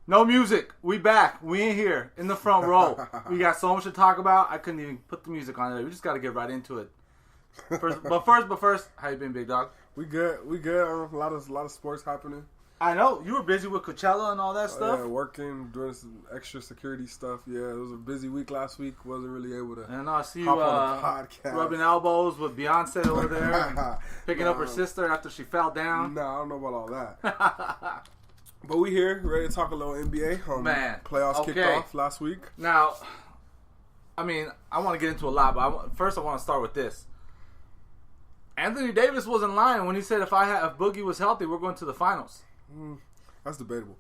No music. We back. We in here in the front row. We got so much to talk about. I couldn't even put the music on there. We just got to get right into it. But first, how you been, big dog? We good. A lot of sports happening. I know you were busy with Coachella and all that stuff. Yeah, working, doing some extra security stuff. Yeah, it was a busy week last week. Wasn't really able to. And I see you on the podcast. Rubbing elbows with Beyonce over there, picking up her sister after she fell down. No, I don't know about all that. But we here, ready to talk a little NBA. Man, playoffs kicked off last week. Now, I mean, I want to get into a lot, but first I want to start with this. Anthony Davis wasn't lying when he said if Boogie was healthy, we're going to the finals. That's debatable.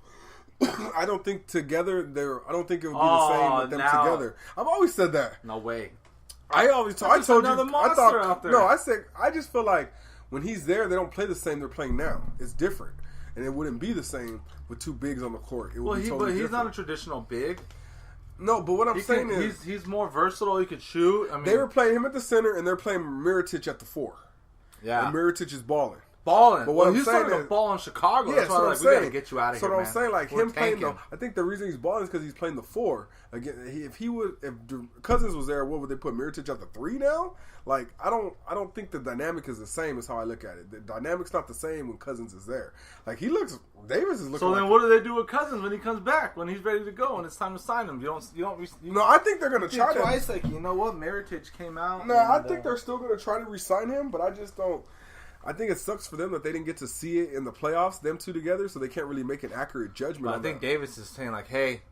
I don't think together I don't think it would be the same with them together. I've always said that. No way. I told you. I thought no. I said I just feel like when he's there, they don't play the same they're playing now. It's different, and it wouldn't be the same with two bigs on the court. It would be totally different. He's not a traditional big. No, but what I'm saying is he's more versatile. He could shoot. I mean, they were playing him at the center, and they're playing Mirotic at the 4. Yeah, and Mirotic is balling. But what he's starting to ball in Chicago. Yeah, that's why we got to get you out of here, man. So what I'm saying, like him playing I think the reason he's balling is because he's playing the 4. Again, if Cousins was there, what would they put Mirotic at the 3 now? Like I don't think the dynamic is the same as how I look at it. The dynamic's not the same when Cousins is there. Like Davis is looking. So then, what do they do with Cousins when he comes back? When he's ready to go and it's time to sign him? You don't. No, I think they're gonna try twice. Like you know what, Mirotic came out. No, I think they're still gonna try to re-sign him, but I just don't. I think it sucks for them that they didn't get to see it in the playoffs, them two together, so they can't really make an accurate judgment. But I think Davis is saying like, "Hey,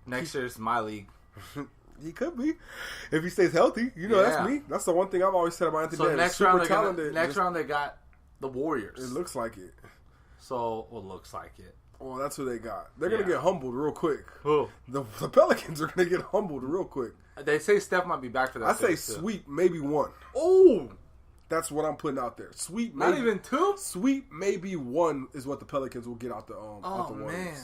next year's my league." He could be if he stays healthy. You know, that's me. That's the one thing I've always said about Anthony Davis. Next round they got the Warriors. It looks like it. So, looks like it. Well, that's who they got. They're gonna get humbled real quick. Who? The Pelicans are gonna get humbled real quick. They say Steph might be back for that. I say sweep, maybe 1. Oh. That's what I'm putting out there. Sweep, not maybe, even 2. Sweep, maybe 1 is what the Pelicans will get out the Warriors. Man,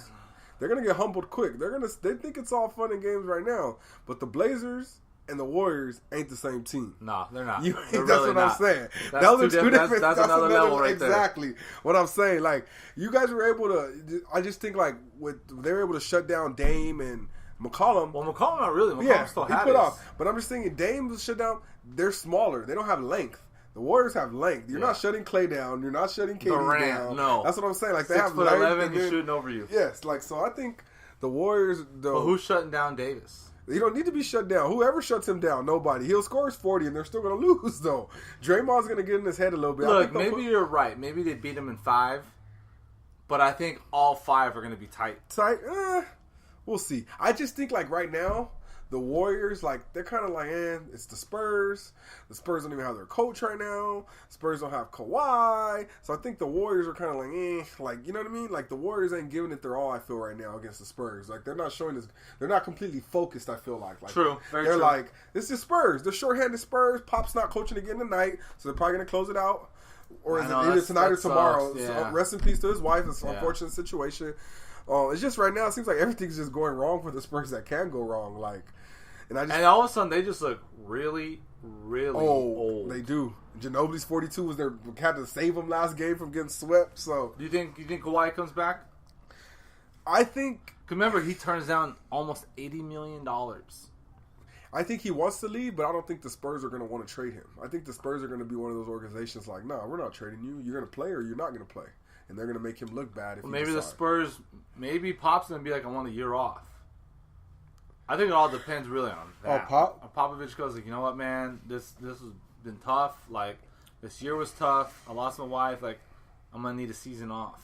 they're gonna get humbled quick. They think it's all fun and games right now, but the Blazers and the Warriors ain't the same team. No, they're not. That's really what I'm saying. Those are two different. That's another level right there. Exactly what I'm saying. Like you guys were able to. I just think like they were able to shut down Dame and McCollum. Well, McCollum not really. McCollum still had it. But I'm just thinking Dame was shut down. They're smaller. They don't have length. The Warriors have length. You're not shutting Clay down. You're not shutting KD down. No, that's what I'm saying. Like they have 6'11", he's shooting over you. Yes, like so. I think the Warriors. But who's shutting down Davis? You don't need to be shut down. Whoever shuts him down, nobody. He'll score his 40, and they're still going to lose though. Draymond's going to get in his head a little bit. Look, maybe you're right. Maybe they beat him in 5, but I think all 5 are going to be tight. We'll see. I just think like right now. The Warriors, like, they're kind of like, it's the Spurs. The Spurs don't even have their coach right now. Spurs don't have Kawhi. So I think the Warriors are kind of like, like, you know what I mean? Like, the Warriors ain't giving it their all, I feel, right now against the Spurs. Like, they're not showing this. They're not completely focused, I feel like. True. They're true. Like, this is Spurs. They're shorthanded Spurs. Pop's not coaching again tonight, so they're probably going to close it out. Or is it either tonight or tomorrow? So rest in peace to his wife. It's an unfortunate situation. It's just right now, it seems like everything's just going wrong for the Spurs that can go wrong. Like, and all of a sudden, they just look really, really old. They do. Ginobili's 42 was their had to save him last game from getting swept. So, do you think Kawhi comes back? I think. Remember, he turns down almost $80 million. I think he wants to leave, but I don't think the Spurs are going to want to trade him. I think the Spurs are going to be one of those organizations like, no, we're not trading you. You're going to play or you're not going to play. And they're going to make him look bad. Maybe the Spurs, maybe Pop's going to be like, I want a year off. I think it all depends really on that. Popovich goes like, you know what, man, this has been tough. Like, this year was tough. I lost my wife. Like, I'm going to need a season off.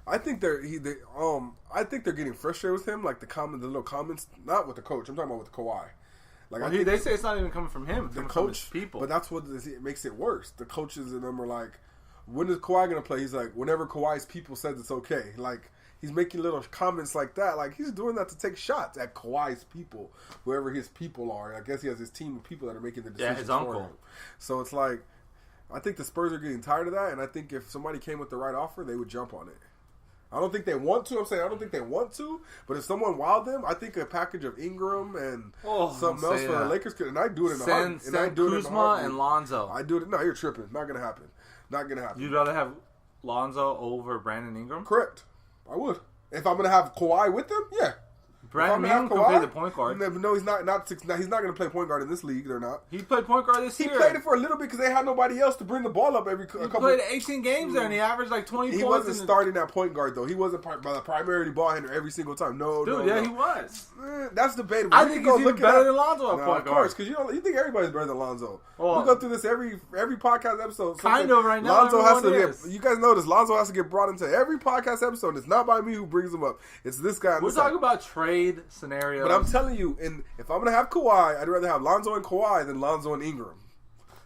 I think I think they're getting frustrated with him. Like the little comments, not with the coach. I'm talking about with Kawhi. Like they say it's not even coming from him. It's coming from his people. But that's what makes it worse. The coaches and them are like, when is Kawhi going to play? He's like, whenever Kawhi's people says it's okay. Like, he's making little comments like that. Like, he's doing that to take shots at Kawhi's people, whoever his people are. I guess he has his team of people that are making the decisions his uncle. for him. So it's like, I think the Spurs are getting tired of that, and I think if somebody came with the right offer, they would jump on it. I don't think they want to. I'm saying I don't think they want to. But if someone wowed them, I think a package of Ingram and something else for the Lakers could. And I do it in a heartbeat. Send Kuzma and Lonzo. I do it. No, you're tripping. Not gonna happen. Not gonna happen. You'd rather have Lonzo over Brandon Ingram? Correct. I would. If I'm going to have Kawhi with them, yeah. Brandon Ingram can play the point guard. No, he's not. He's not going to play point guard in this league. They're not. He played point guard this year. He played it for a little bit because they had nobody else to bring the ball up every couple. He played 18 games there and he averaged like 20 points. He wasn't starting at point guard though. He wasn't the primary ball handler every single time. No, he was. That's debatable. I think he's even better than Lonzo at point guard. Of course, because you think everybody's better than Lonzo. We go through this every podcast episode. Kind of right now. Lonzo has to get. You guys notice Lonzo has to get brought into every podcast episode. It's not by me who brings him up. It's this guy. We're talking about trade scenarios. But I'm telling you, if I'm gonna have Kawhi, I'd rather have Lonzo and Kawhi than Lonzo and Ingram.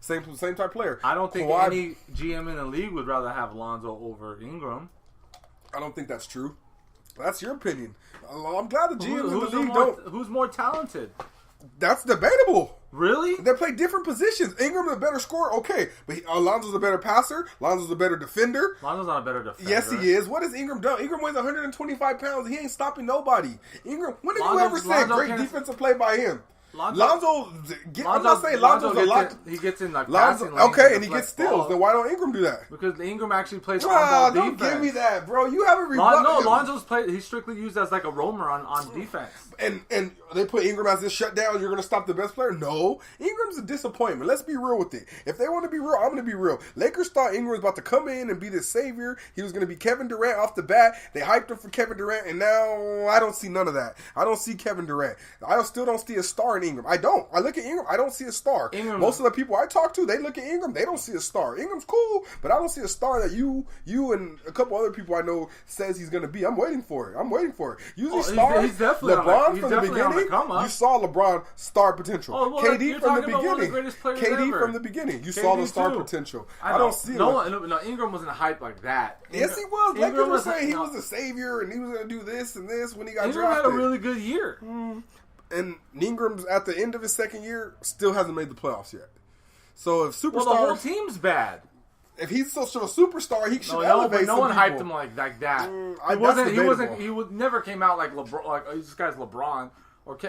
Same type player. I don't think any GM in the league would rather have Lonzo over Ingram. I don't think that's true. That's your opinion. I'm glad the GMs in the league don't. Who's more talented? That's debatable. Really? They play different positions. Ingram's a better scorer, okay, but Lonzo's a better passer. Lonzo's a better defender. Lonzo's not a better defender. Yes, he is. What has Ingram done? Ingram weighs 125 pounds. He ain't stopping nobody. Ingram. When did you ever say a great defensive play by him? Lonzo, I'm not saying Lonzo's a lot. He gets in like passing lanes. Okay, and he gets steals. Then why don't Ingram do that? Because Ingram actually plays on-ball defense. Don't give me that, bro. You haven't rebutted. No, Lonzo's played. He's strictly used as like a roamer on defense. And they put Ingram as this shutdown. You're going to stop the best player? No. Ingram's a disappointment. Let's be real with it. If they want to be real, I'm going to be real. Lakers thought Ingram was about to come in and be the savior. He was going to be Kevin Durant off the bat. They hyped him for Kevin Durant, and now I don't see none of that. I don't see Kevin Durant. I still don't see a star in Ingram. I don't. I look at Ingram. I don't see a star. Most of the people I talk to, they look at Ingram. They don't see a star. Ingram's cool, but I don't see a star that you and a couple other people I know says he's going to be. I'm waiting for it. Usually stars. He's definitely LeBron from the beginning. You saw LeBron star potential. KD from the beginning. KD from the beginning. You saw the star potential. I don't see it. No, Ingram wasn't hyped like that. Yes, he was. Lakers were saying he was the savior and he was going to do this and this when he got drafted. Ingram had a really good year. And Ingram's at the end of his second year still hasn't made the playoffs yet. So if superstars, the whole team's bad. If he's such a superstar, he should elevate. No one hyped him like that. He never came out like LeBron. Like this guy's LeBron.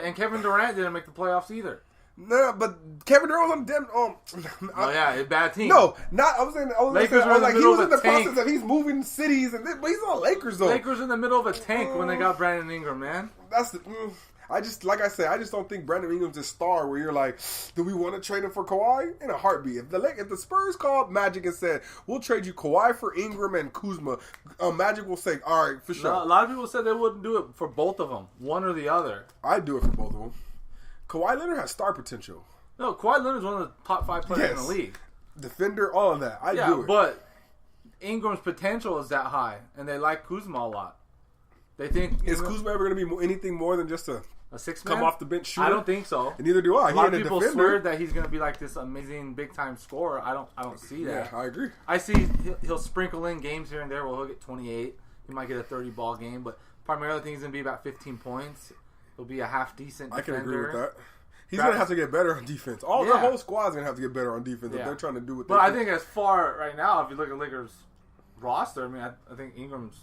And Kevin Durant didn't make the playoffs either. No, but Kevin Durant was on them. A bad team. No, not. I was saying he was in the process of he's moving cities, but he's on Lakers though. Lakers in the middle of a tank when they got Brandon Ingram, man. That's the. I just don't think Brandon Ingram's a star where you're like, do we want to trade him for Kawhi? In a heartbeat. If the Spurs called Magic and said, we'll trade you Kawhi for Ingram and Kuzma, Magic will say, all right, for sure. No, a lot of people said they wouldn't do it for both of them, one or the other. I'd do it for both of them. Kawhi Leonard has star potential. No, Kawhi Leonard's one of the top 5 players in the league. Defender, all of that. I'd do it. But Ingram's potential is that high, and they like Kuzma a lot. They think is Kuzma ever going to be anything more than just a 6-man? Come off the bench shooter? I don't think so. And neither do I. A lot of people swear that he's going to be like this amazing big time scorer. I don't see that. Yeah, I agree. I see he'll sprinkle in games here and there where he'll get 28. He might get a 30-ball game, but primarily I think he's going to be about 15 points. He'll be a half decent defender. I can agree with that. He's going to have to get better on defense. The whole squad's going to have to get better on defense if they're trying to do what they do. But I think as far right now, if you look at Lakers roster, I mean, I think Ingram's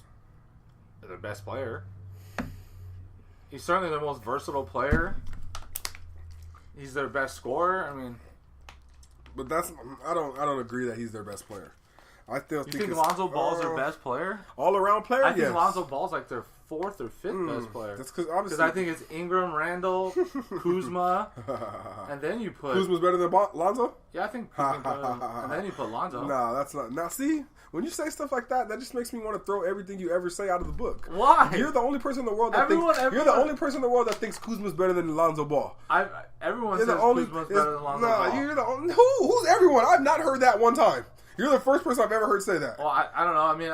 their best player. He's certainly the most versatile player. He's their best scorer. I mean, but I don't agree that he's their best player. I still think Lonzo Ball's their best player, all around player. I think Lonzo Ball's like their 4th or 5th best player. That's because I think it's Ingram, Randall, Kuzma, and then you put Kuzma's better than Lonzo. Yeah, I think and then you put Lonzo. No, that's not. Now see. When you say stuff like that, that just makes me want to throw everything you ever say out of the book. Why? You're the only person in the world that you're the only person in the world that thinks Kuzma's better than Lonzo Ball. Everyone says Kuzma's better than Lonzo Ball. You're the only. Who's everyone? I've not heard that one time. You're the first person I've ever heard say that. Well, I don't know. I mean,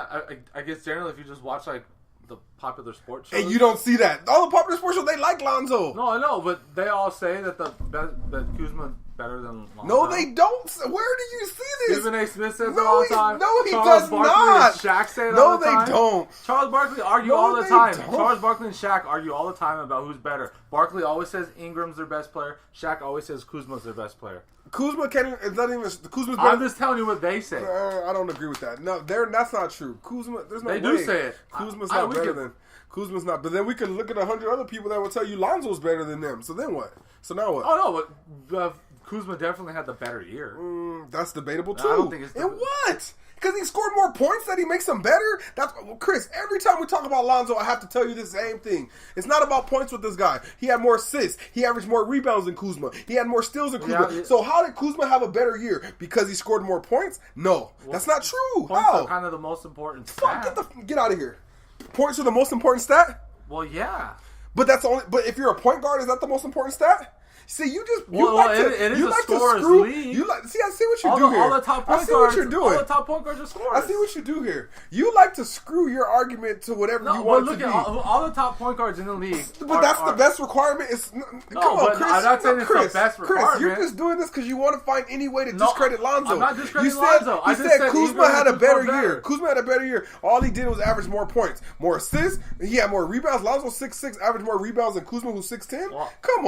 I guess generally if you just watch like the popular sports shows, and you don't see that all the popular sports shows, they like Lonzo. No, I know, but they all say that that Kuzma better than Lonzo. No, they don't. Where do you see this? Stephen A. Smith says it all the time. No, he Charles does Barkley not. And Shaq say it all the time. No, they don't. Charles Barkley argue all the time. Charles Barkley and Shaq argue all the time about who's better. Barkley always says Ingram's their best player. Shaq always says Kuzma's their best player. Kuzma it's not even Kuzma's better. I'm just telling you what they say. I don't agree with that. No, that's not true. Kuzma, there's no way. They do say it. Kuzma's not better than. Kuzma's not. But then we can look at 100 other people that will tell you Lonzo's better than them. So then what? So now what? Oh no, but Kuzma definitely had the better year. That's debatable too. I don't think it's and what? Because he scored more points that he makes him better? That's Chris, every time we talk about Lonzo, I have to tell you the same thing. It's not about points with this guy. He had more assists. He averaged more rebounds than Kuzma. He had more steals than Kuzma. Yeah. So how did Kuzma have a better year? Because he scored more points? No. That's not true. Points How? are kind of the most important stat. Get out of here. Points are the most important stat? Well, yeah. But if you're a point guard, is that the most important stat? See, it is a scorer's league. I see what you do here. All the top point guards, all the top point guards are scorers. I see what you do here. You like to screw your argument to whatever you want it to be. All the top point guards in the league. But that's the best requirement. Come on, Chris. I'm not saying it's the best requirement. Chris, you're just doing this because you want to find any way to discredit Lonzo. I'm not discrediting Lonzo. You said Kuzma had a better year. Kuzma had a better year. All he did was average more points, more assists. He had more rebounds. Lonzo 6'6", averaged more rebounds than Kuzma, who's 6'10". Come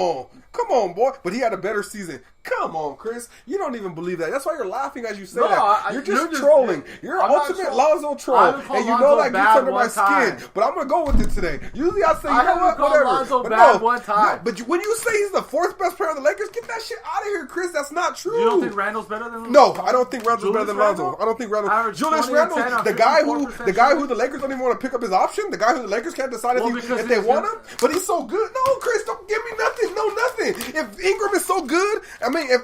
on, boy. But he had a better season. Come on, Chris. You don't even believe that. That's why you're laughing as you say that. You're just trolling. You're an ultimate Lonzo troll. And you know that gets under my skin. But I'm going to go with it today. Usually I say, you know what, whatever. Lonzo bad one time. But when you say he's the fourth best player on the Lakers, get that shit out of here, Chris. That's not true. You don't think Randall's better than Lonzo? No, I don't think Randall's better than Lonzo. I don't think Randall. Julius Randle, the guy who the Lakers don't even want to pick up his option, the guy who the Lakers can't decide if they want him, but he's so good. No, Chris, don't give me nothing. No, nothing. If Ingram is so good, I mean, if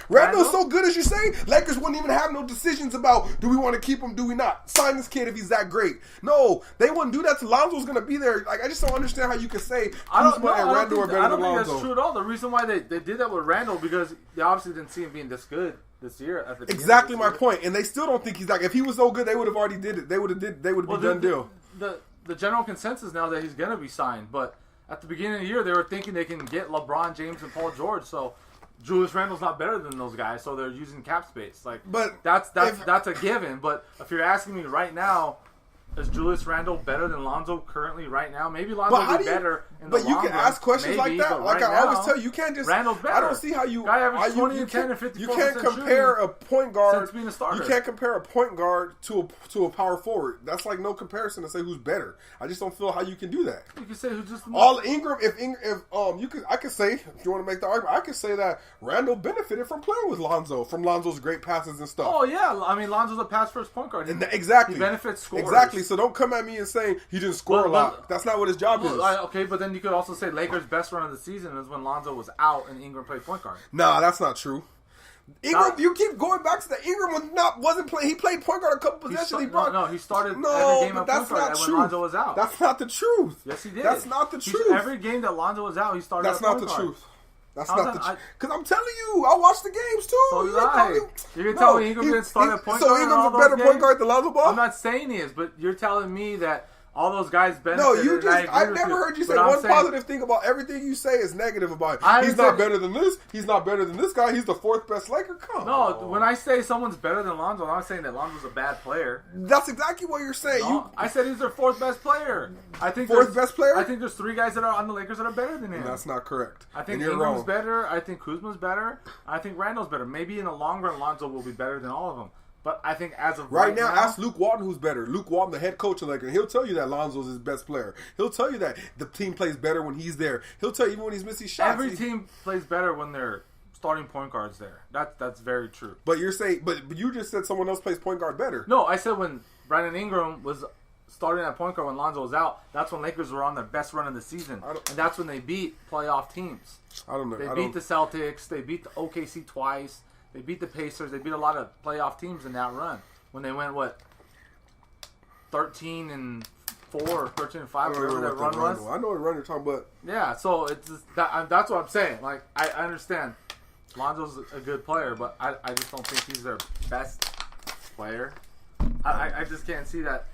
Randall's so good as you say, Lakers wouldn't even have no decisions about do we want to keep him, do we not? Sign this kid if he's that great. No, they wouldn't do that. Lonzo's going to be there. Like, I just don't understand how you can say Kuzma and Randall are better than Lonzo. I don't think that's true at all. The reason why they did that with Randall because they obviously didn't see him being this good this year. Exactly my point. And they still don't think he's like. If he was so good, they would have already did it. They would have be done deal. The general consensus now that he's going to be signed, but at the beginning of the year they were thinking they can get LeBron James and Paul George. So Julius Randle's not better than those guys, so they're using cap space. Like, but that's a given. But if you're asking me right now, is Julius Randle better than Lonzo currently right now? Maybe Lonzo would be better in the long run. But you can ask questions like that. Like I always tell you, you can't just. Randle's better. I don't see how you. Guy averaged 20 and 10 and 54% You can't compare a point guard. Since being a starter. You can't compare a point guard to a power forward. That's like no comparison to say who's better. I just don't feel how you can do that. You can say who's just all Ingram. I could say if you want to make the argument, I could say that Randle benefited from playing with Lonzo, from Lonzo's great passes and stuff. Oh yeah, I mean Lonzo's a pass first point guard. Exactly. He benefits scorers. Exactly. So don't come at me and saying he didn't score a lot. That's not what his job is. Okay, but then you could also say Lakers' best run of the season is when Lonzo was out and Ingram played point guard. Nah, that's not true. Ingram, you keep going back to that. Ingram wasn't playing. He played point guard a couple possessions. He started every game of point guard when Lonzo was out. That's not the truth. Yes, he did. That's not the truth. Every game that Lonzo was out, he started. That's not the truth. That's not the truth. Because I'm telling you, I watched the games too. So did I. You're going to tell me Ingram didn't start at point guard? So Ingram's a better point guard than Lonzo Ball? I'm not saying he is, but you're telling me that all those guys benefited. No, you just. I've never heard you say one positive thing about everything you say is negative about it. He's not better than this. He's not better than this guy. He's the fourth best Laker. Come on. No, when I say someone's better than Lonzo, I'm not saying that Lonzo's a bad player. That's exactly what you're saying. No, I said he's their fourth best player. I think fourth best player? I think there's three guys that are on the Lakers that are better than him. That's not correct. I think Ingram's better. I think Kuzma's better. I think Randall's better. Maybe in the long run, Lonzo will be better than all of them. But I think as of right now, ask Luke Walton who's better. Luke Walton, the head coach of Lakers, he'll tell you that Lonzo's his best player. He'll tell you that the team plays better when he's there. He'll tell you even when he's missing shots. Every team plays better when their starting point guard's there. That's very true. But you're saying, but you just said someone else plays point guard better. No, I said when Brandon Ingram was starting at point guard when Lonzo was out, that's when Lakers were on their best run of the season, and that's when they beat playoff teams. I don't know. They beat the Celtics. They beat the OKC twice. They beat the Pacers. They beat a lot of playoff teams in that run. When they went, 13-4, 13-5, whatever that run was. I know what run you're talking about. Yeah, so it's just that's what I'm saying. Like, I understand Lonzo's a good player, but I just don't think he's their best player. I just can't see that.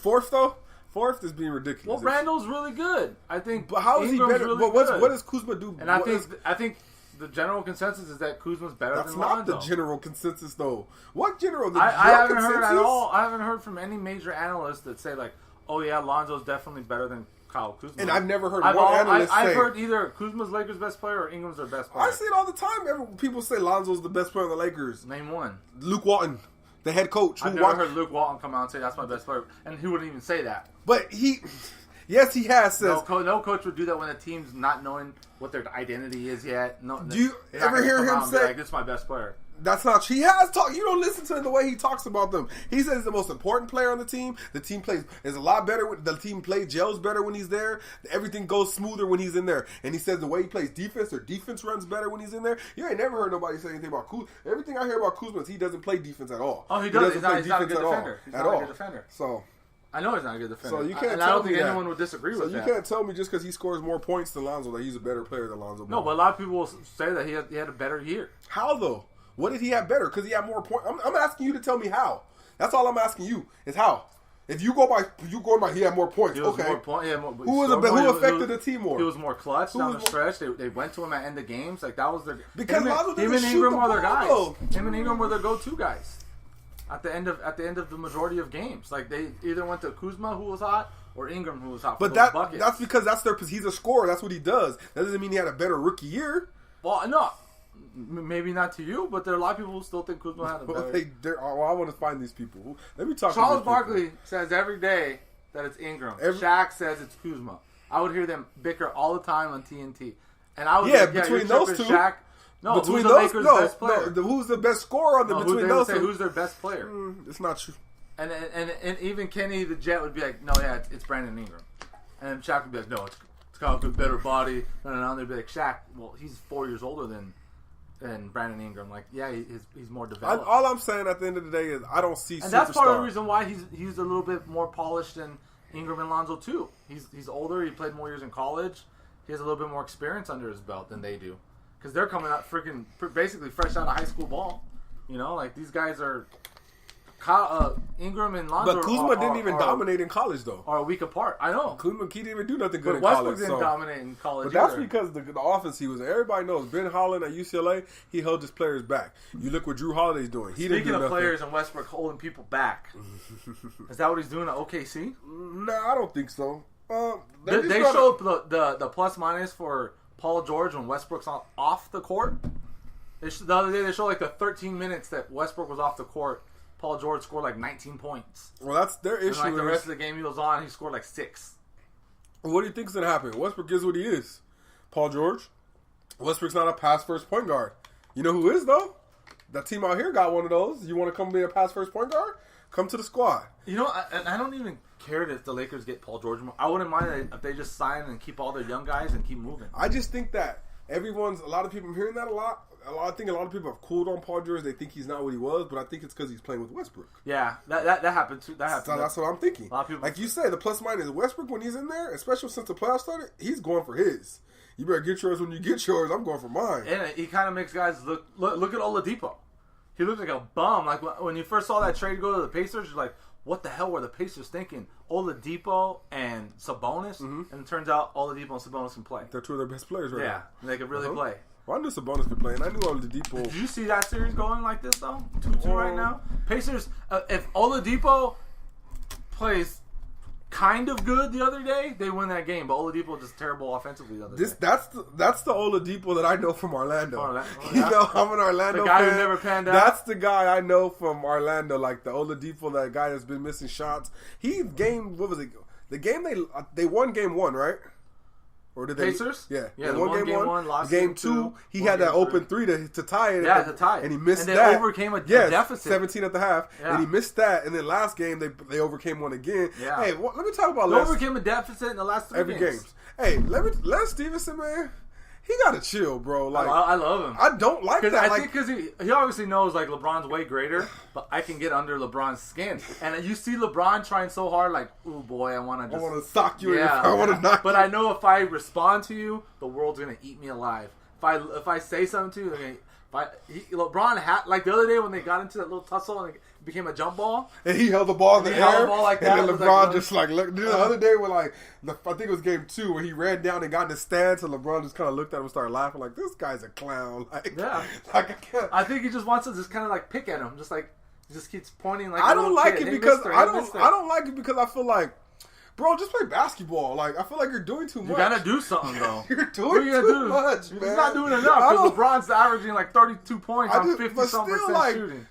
Fourth, though? Fourth is being ridiculous. Well, Randall's really good. I think. But how is he better? Really what does Kuzma do? And I think the general consensus is that Kuzma's better than Lonzo. That's not the general consensus, though. What general? I haven't heard at all. I haven't heard from any major analysts that say, like, oh, yeah, Lonzo's definitely better than Kyle Kuzma. And I've never heard one analyst say. I've heard either Kuzma's Lakers' best player or Ingram's their best player. I see it all the time. People say Lonzo's the best player on the Lakers. Name one. Luke Walton, the head coach. I've never heard Luke Walton come out and say that's my best player. And he wouldn't even say that. But he Yes, he has. Says no coach would do that when a team's not knowing what their identity is yet. No, do you ever hear him say, like, "This is my best player"? That's not. He has talked. You don't listen to the way he talks about them. He says he's the most important player on the team. The team is a lot better. The team gels better when he's there. Everything goes smoother when he's in there. And he says the way he plays defense, their defense runs better when he's in there. You ain't never heard nobody say anything about Kuzma. Everything I hear about Kuzma is he doesn't play defense at all. Oh, he doesn't. He's not a good defender. He's not a good defender. So I know he's not a good defender. So you can't. I don't think anyone would disagree with that. So you can't tell me just because he scores more points than Lonzo that he's a better player than Lonzo. No, but a lot of people will say that he had a better year. How though? What did he have better? Because he had more points. I'm asking you to tell me how. That's all I'm asking you is how. If you go by he had more points. Okay. Who affected the team more? He was more clutch down the stretch. They went to him at end of games. Like that was their because him and Ingram were their guys. Him and Ingram were their go-to guys at the end of the majority of games. Like they either went to Kuzma who was hot or Ingram who was hot. But that's because he's a scorer. That's what he does. That doesn't mean he had a better rookie year. Well, no. Maybe not to you, but there are a lot of people who still think Kuzma had a better. I want to find these people. Let me talk. Charles Barkley says every day that it's Ingram. Shaq says it's Kuzma. I would hear them bicker all the time on TNT, and I would between those two. Shaq. No, between who's the Lakers' best player? No, who's the best scorer on between those two? Who's their best player? It's not true. And even Kenny the Jet would be like, no, yeah, it's Brandon Ingram, and Shaq would be like, no, it's got a better body. And they'd be like, Shaq, well, he's 4 years older than Brandon Ingram. Like, yeah, he's more developed. All I'm saying at the end of the day is I don't see. And that's part of the reason why he's a little bit more polished than Ingram and Lonzo too. He's older. He played more years in college. He has a little bit more experience under his belt than they do, because they're coming out basically fresh out of high school ball. You know, like these guys are. Ingram and Lonzo. But Kuzma didn't even dominate in college, though. Are a week apart. I know. Kuzma, he didn't even do nothing good in Westbrook college. Didn't dominate in college. But that's because the offense he was. Everybody knows Ben Holland at UCLA. He held his players back. You look what Drew Holiday's doing. Speaking of players and Westbrook holding people back, is that what he's doing at OKC? No, I don't think so. They showed the plus minus for Paul George when Westbrook's off the court. The other day they showed like the 13 minutes that Westbrook was off the court. Paul George scored like 19 points. Well, that's their issue. And like the rest of the game he was on, he scored like 6. What do you think's gonna happen? Westbrook is what he is. Paul George. Westbrook's not a pass-first point guard. You know who is though? That team out here got one of those. You want to come be a pass-first point guard? Come to the squad. You know, I don't even care if the Lakers get Paul George. I wouldn't mind if they just sign and keep all their young guys and keep moving. I just think that a lot of people, I'm hearing that a lot. I think a lot of people have cooled on Paul George. They think he's not what he was, but I think it's because he's playing with Westbrook. Yeah, that happened too. That happened. So that's what I'm thinking. A lot of people, like you say, the plus minus Westbrook when he's in there, especially since the playoffs started, he's going for his. You better get yours when you get yours. I'm going for mine. And he kind of makes guys look at Oladipo. He looked like a bum. Like when you first saw that trade go to the Pacers, you're like, what the hell were the Pacers thinking? Oladipo and Sabonis, and it turns out Oladipo and Sabonis can play. They're two of their best players right now. Yeah, they could really play. Well, I knew Sabonis could play, and I knew Oladipo. Did you see that series going like this, though? 2-2 right now? Pacers, if Oladipo plays kind of good the other day, they win that game. But Oladipo just terrible offensively the other day. That's the Oladipo that I know from Orlando. You know, I'm an Orlando fan. The guy who never panned out? That's the guy I know from Orlando, like the Oladipo, that guy that's been missing shots. What was it? The game they won game 1, right? Or did they? Pacers? Yeah. They won game 1, lost game 2. He had that open 3 to tie it. Yeah, to tie it. And he missed that. And they overcame a deficit. 17 at the half. Yeah. And he missed that. And then last game, they overcame one again. Yeah. Hey, let me talk about they overcame a deficit in the last 3 games. Hey, Les Stevenson, man. He gotta chill, bro. Like I love him. I don't like that. I think because he obviously knows like LeBron's way greater, but I can get under LeBron's skin. And you see LeBron trying so hard, like, oh boy, I want to sock you. Yeah, I want to knock. But I know if I respond to you, the world's gonna eat me alive. If I say something to you, LeBron had like the other day when they got into that little tussle and it became a jump ball, and he held the ball in the air, held the ball like that, and then LeBron just like looked. The other day when I think it was game 2 where he ran down and got in the stance, and LeBron just kind of looked at him and started laughing like, this guy's a clown. Like, yeah, like I can't. I think he just wants to just kind of like pick at him, just like he just keeps pointing like. I don't like it because I don't like it because I feel like. Bro, just play basketball. Like, I feel like you're doing too much. You gotta do something, though. You're doing too much, man. You're not doing enough because LeBron's averaging like 32 points on 50-some% shooting.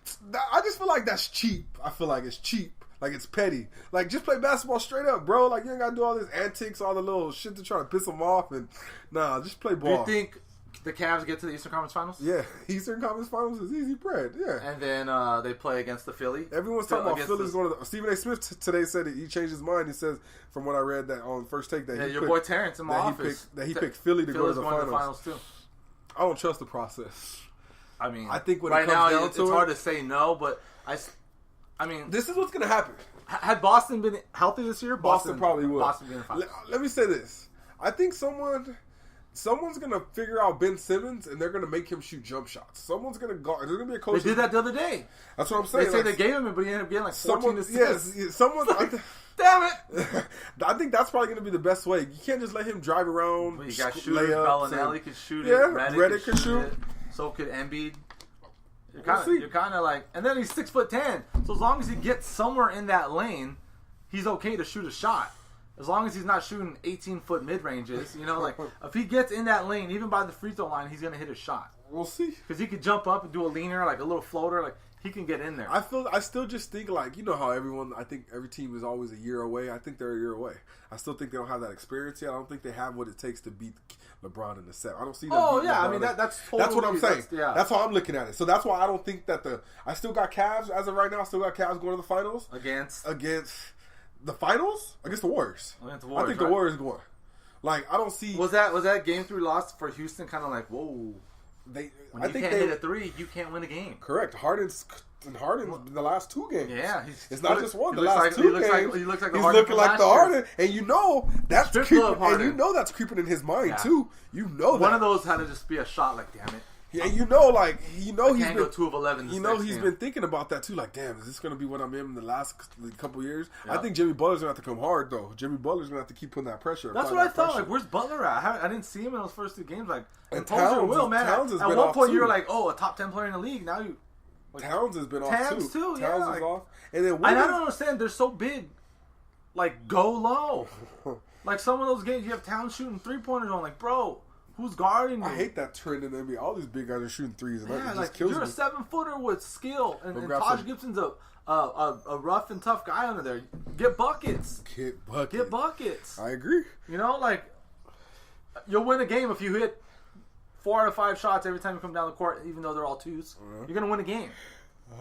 I just feel like that's cheap. I feel like it's cheap. Like, it's petty. Like, just play basketball straight up, bro. Like, you ain't got to do all this antics, all the little shit to try to piss them off. And, nah, just play ball. Do you think the Cavs get to the Eastern Conference Finals? Yeah. Eastern Conference Finals is easy bread. Yeah. And then they play against the Philly. Everyone's talking about Philly's one of the... Stephen A. Smith today said that he changed his mind. He says, from what I read that on First Take, that your boy Terrence in my office. He picked Philly to go to the finals. finals Too. I don't trust the process. I mean, I think when right it comes now down it's to hard to say no, but I mean, this is what's going to happen. Had Boston been healthy this year, Boston probably would. Boston being finals. Let me say this. I think someone's going to figure out Ben Simmons, and they're going to make him shoot jump shots. Someone's going to go. There's going to be a coach. They did that the other day. That's what I'm saying. They say they gave him it, but he ended up getting like 14 assists. Yes, someone. Damn it! I think that's probably going to be the best way. You can't just let him drive around. Well, you got shooters. Bellinelli could shoot it. Yeah, Redick could shoot it. So could Embiid. You're kind of like, and then he's 6'10", so as long as he gets somewhere in that lane, he's okay to shoot a shot. As long as he's not shooting 18-foot mid ranges, like if he gets in that lane, even by the free throw line, he's gonna hit a shot. We'll see, because he could jump up and do a leaner, like a little floater, like he can get in there. I still just think like how I think every team is always a year away. I think they're a year away. I still think they don't have that experience yet. I don't think they have what it takes to beat LeBron in the set. I don't see them. Oh yeah, LeBron. I mean that's totally, that's what I'm saying. That's how I'm looking at it. So that's why I don't think that I still got Cavs as of right now. I still got Cavs going to the finals against the finals against the Warriors. I think the Warriors going. Like I don't see. Was that game 3 loss for Houston? Kind of like whoa. When you can't hit a 3, you can't win a game. Correct. Harden's the last 2 games. Yeah, it's not just one. The last 2 games, he looks like he's looking like the Harden, and that's creeping. And that's creeping in his mind too. One of those had to just be a shot. Like damn it. Yeah, he's been go 2 of 11. He's been thinking about that too. Like, damn, is this going to be what I'm in the last couple years? Yep. I think Jimmy Butler's going to have to come hard though. Jimmy Butler's going to have to keep putting that pressure. That's what I thought. Like, where's Butler at? I didn't see him in those first 2 games. Like, and Towns, man. Towns has at been one off point, too. you were like, oh, a top 10 player in the league. Now you. Towns has been off Towns too. Yeah, Towns is off. And then I don't understand. They're so big. Like, go low. Like some of those games, you have Towns shooting 3-pointers on. Like, bro. Who's guarding you? I hate that trend in the NBA. All these big guys are shooting threes, and that just kills me. You're a 7-footer with skill, and Taj Gibson's a rough and tough guy under there. Get buckets. Get buckets. I agree. Like you'll win a game if you hit 4 out of 5 shots every time you come down the court, even though they're all 2s. You're gonna win a game.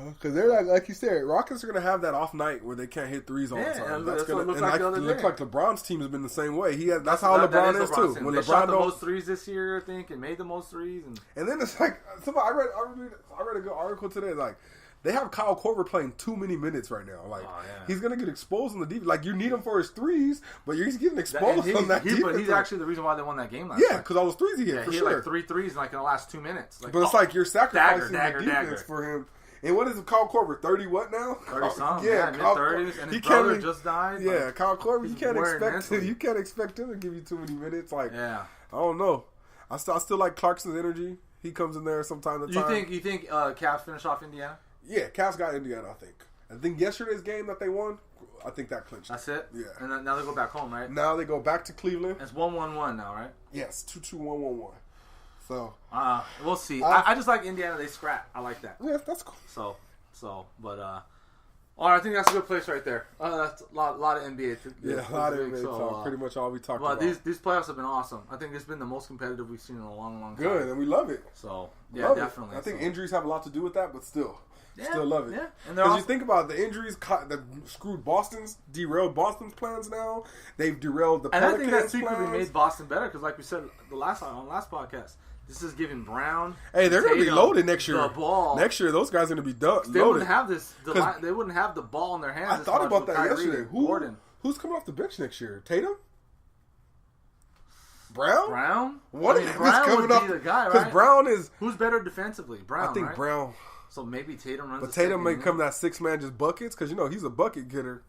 Because they're like you said, Rockets are going to have that off night where they can't hit threes all the time. That's going to look like LeBron's team has been the same way. That's how LeBron is too. When they shot the most threes this year, I think, and made the most threes. And then it's like I read a good article today. Like they have Kyle Korver playing too many minutes right now. Like he's going to get exposed on the defense. Like you need him for his threes, but he's getting exposed on that defense. But he's actually the reason why they won that game last night. Yeah, because all those threes he hit. For he sure. Had like 3 threes in the last 2 minutes. But it's like you're sacrificing the defense for him. And what is Kyle Korver? 30 what now? 30-something. Yeah, mid-30s. And his brother just died. Yeah, Kyle Korver. You can't expect him to give you too many minutes. Like, I don't know. I still like Clarkson's energy. He comes in there sometime to time. You think Cavs finish off Indiana? Yeah, Cavs got Indiana. I think yesterday's game that they won, I think that clinched. That's it. Yeah. And now they go back home, right? Now they go back to Cleveland. It's 1-1-1 now, right? Yes, 2-2-1-1-1. So we'll see. I just like Indiana. They scrap. I like that. Yeah, that's cool. But all right, I think that's a good place right there. That's a lot of NBA. A lot of NBA talk. Pretty much all we talked about. These playoffs have been awesome. I think it's been the most competitive we've seen in a long, long time. Good, and we love it. So yeah, definitely. I think injuries have a lot to do with that, but still love it. Yeah, because you think about it, the injuries that screwed derailed Boston's plans. Now they've derailed the Pelicans' and I think that secretly made Boston better because, like we said on the last podcast. This is giving Brown. Hey, they're going to be loaded next year. The ball. Next year, those guys are going to be loaded. They wouldn't have they wouldn't have the ball in their hands. I thought about that yesterday. Gordon. Who's coming off the bench next year? Tatum? Brown? Brown Brown would be the guy, right? Because Brown is... Who's better defensively? Brown, I think right? Brown. So maybe Tatum runs. But Tatum may come that 6-man just buckets because, he's a bucket getter.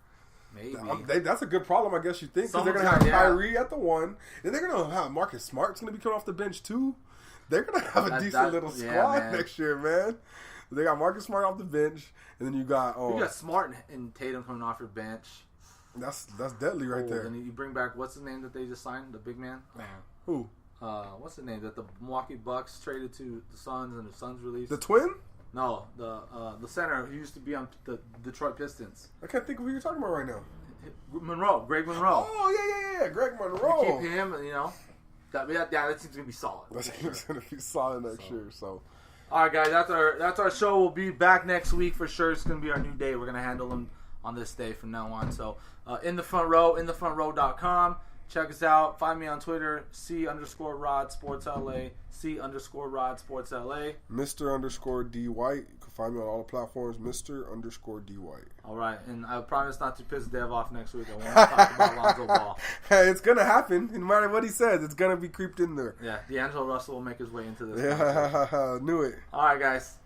Maybe. That's a good problem, I guess you think. Because they're going to have Kyrie at the 1. And they're going to have Marcus Smart's going to be coming off the bench, too. They're going to have a decent little squad next year, man. They got Marcus Smart off the bench, and then you got Smart and Tatum coming off your bench. That's deadly right there. And you bring back, what's his name that they just signed, the big man? Who? What's the name that the Milwaukee Bucks traded to the Suns and the Suns released? The twin? No, the center who used to be on the Detroit Pistons. I can't think of who you're talking about right now. Greg Monroe. Oh, yeah. Greg Monroe. You keep him, that team's going to be solid. That team's going to be solid next year, so. All right, guys, that's our show. We'll be back next week for sure. It's going to be our new day. We're going to handle them on this day from now on. So, in the front row, InTheFrontRow.com. Check us out. Find me on Twitter, C_RodSportsLA, C_RodSportsLA. Mr_D White. You can find me on all the platforms, Mr_D White. All right, and I promise not to piss Dev off next week. I want to talk about Lonzo Ball. Hey, it's going to happen. No matter what he says, it's going to be creeped in there. Yeah, D'Angelo Russell will make his way into this. Yeah, knew it. All right, guys.